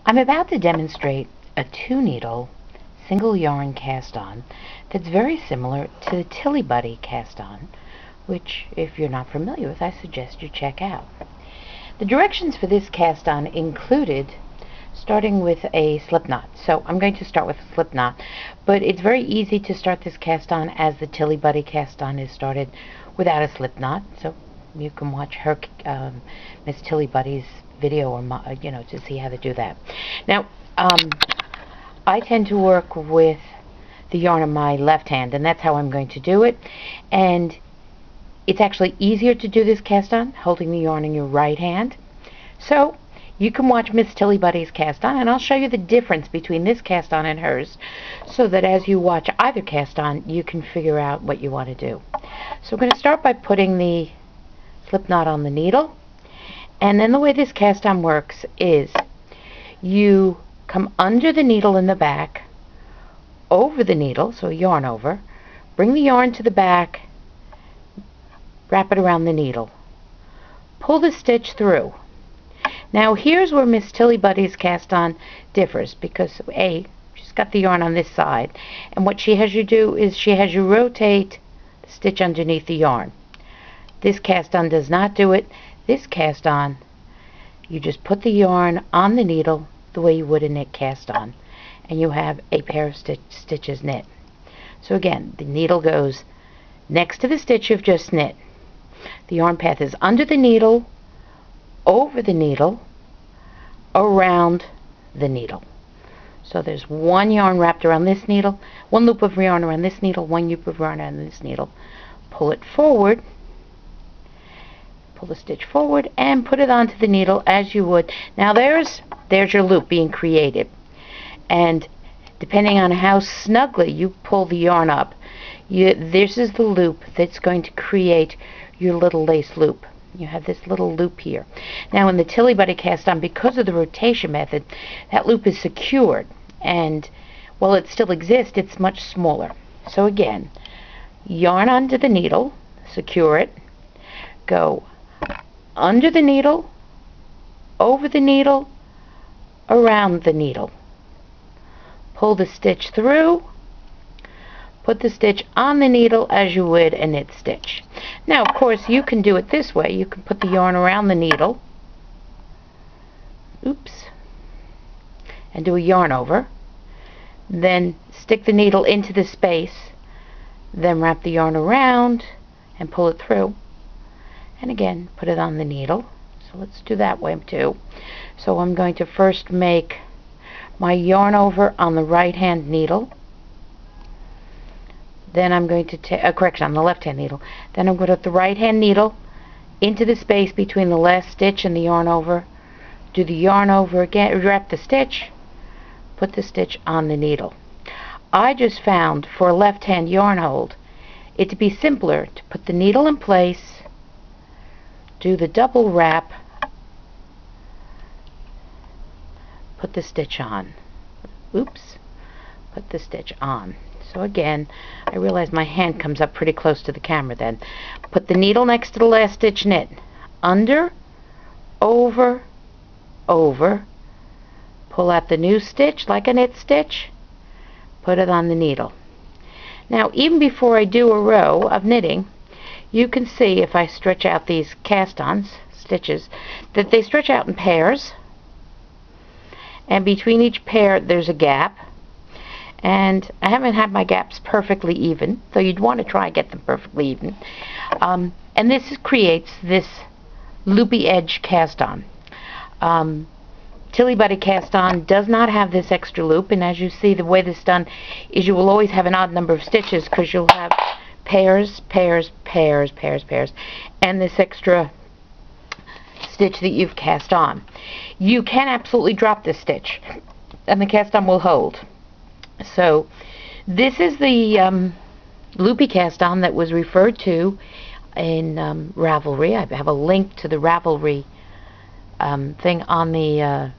I'm about to demonstrate a 2-needle single yarn cast on that's very similar to the Tilly Buddy cast on, which if you're not familiar with, I suggest you check out. The directions for this cast on included starting with a slip knot. So I'm going to start with a slip knot, but it's very easy to start this cast on as the Tilly Buddy cast on is started without a slip knot. So you can watch her Miss Tilly Buddy's video, or to see how to do that. Now, I tend to work with the yarn in my left hand, and that's how I'm going to do it. And it's actually easier to do this cast on holding the yarn in your right hand. So you can watch Miss Tilly Buddy's cast on, and I'll show you the difference between this cast on and hers, so that as you watch either cast on, you can figure out what you want to do. So I'm going to start by putting the slip knot on the needle. And then the way this cast on works is you come under the needle in the back, over the needle, so yarn over, bring the yarn to the back, wrap it around the needle, pull the stitch through. Now here's where Miss Tilly Buddy's cast on differs, because she's got the yarn on this side, and what she has you do is she has you rotate the stitch underneath the yarn. This cast on does not do it. This cast on, you just put the yarn on the needle the way you would a knit cast on, and you have a pair of stitches knit. So again, the needle goes next to the stitch you've just knit. The yarn path is under the needle, over the needle, around the needle. So there's one yarn wrapped around this needle, one loop of yarn around this needle, one loop of yarn around this needle. Pull it forward, pull the stitch forward, and put it onto the needle as you would. Now there's your loop being created, and depending on how snugly you pull the yarn up, this is the loop that's going to create your little lace loop. You have this little loop here. Now in the Tilly Buddy cast on, because of the rotation method, that loop is secured, and while it still exists, it's much smaller. So again, yarn onto the needle, secure it, go under the needle, over the needle, around the needle. Pull the stitch through, put the stitch on the needle as you would a knit stitch. Now, of course, you can do it this way. You can put the yarn around the needle, and do a yarn over, then stick the needle into the space, then wrap the yarn around and pull it through, and again put it on the needle. So let's do that way too. So I'm going to first make my yarn over on the right hand needle, then I'm going to take correction, on the left hand needle, then I'm going to put the right hand needle into the space between the last stitch and the yarn over, do the yarn over again, wrap the stitch, put the stitch on the needle. I just found for a left hand yarn hold it to be simpler to put the needle in place, do the double wrap, put the stitch on. Put the stitch on. So again, I realize my hand comes up pretty close to the camera then. Put the needle next to the last stitch knit. Under, over, over. Pull out the new stitch like a knit stitch. Put it on the needle. Now, even before I do a row of knitting, you can see if I stretch out these cast-ons, stitches, that they stretch out in pairs. And between each pair, there's a gap. And I haven't had my gaps perfectly even, though you'd want to try and get them perfectly even. And this creates this loopy edge cast on. Tilly Buddy cast on does not have this extra loop, and as you see, the way this is done is you will always have an odd number of stitches, because you'll have pairs, pairs, pairs, pairs, pairs, and this extra stitch that you've cast on. You can absolutely drop this stitch, and the cast on will hold. So this is the loopy cast on that was referred to in Ravelry. I have a link to the Ravelry thing on the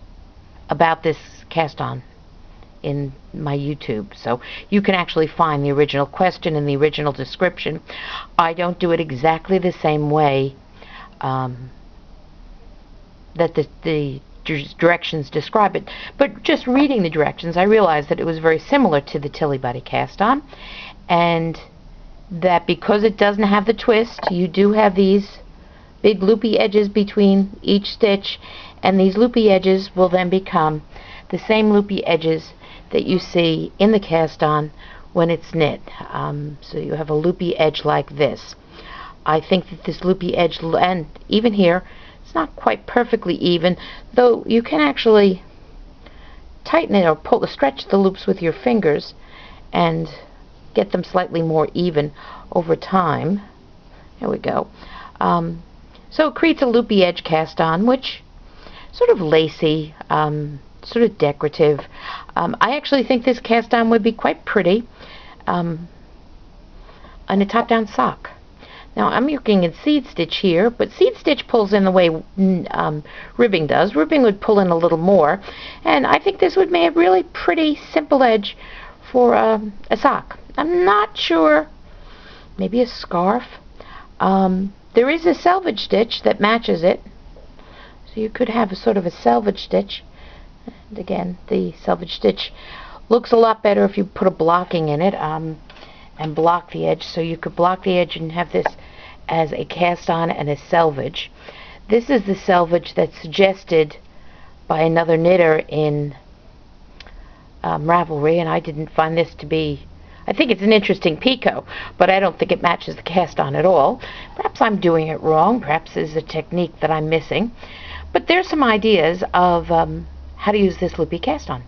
about this cast on in my YouTube, so you can actually find the original question and the original description. I don't do it exactly the same way that the directions describe it, but just reading the directions I realized that it was very similar to the Tilly Buddy cast-on, and that because it doesn't have the twist, you do have these big loopy edges between each stitch, and these loopy edges will then become the same loopy edges that you see in the cast-on when it's knit. So you have a loopy edge like this. I think that this loopy edge, and even here, it's not quite perfectly even, though you can actually tighten it or stretch the loops with your fingers and get them slightly more even over time. There we go. So it creates a loopy edge cast-on, which sort of lacy, sort of decorative. I actually think this cast-on would be quite pretty on a top-down sock. Now I'm working in seed stitch here, but seed stitch pulls in the way ribbing does. Ribbing would pull in a little more, and I think this would make a really pretty simple edge for a sock. I'm not sure, maybe a scarf. There is a selvage stitch that matches it, so you could have a sort of a selvage stitch. And again, the selvage stitch looks a lot better if you put a blocking in it and block the edge. So you could block the edge and have this as a cast-on and a selvage. This is the selvage that's suggested by another knitter in Ravelry, and I didn't find this to be, I think it's an interesting picot, but I don't think it matches the cast-on at all. Perhaps I'm doing it wrong, perhaps there's a technique that I'm missing, but there's some ideas of how to use this loopy cast-on.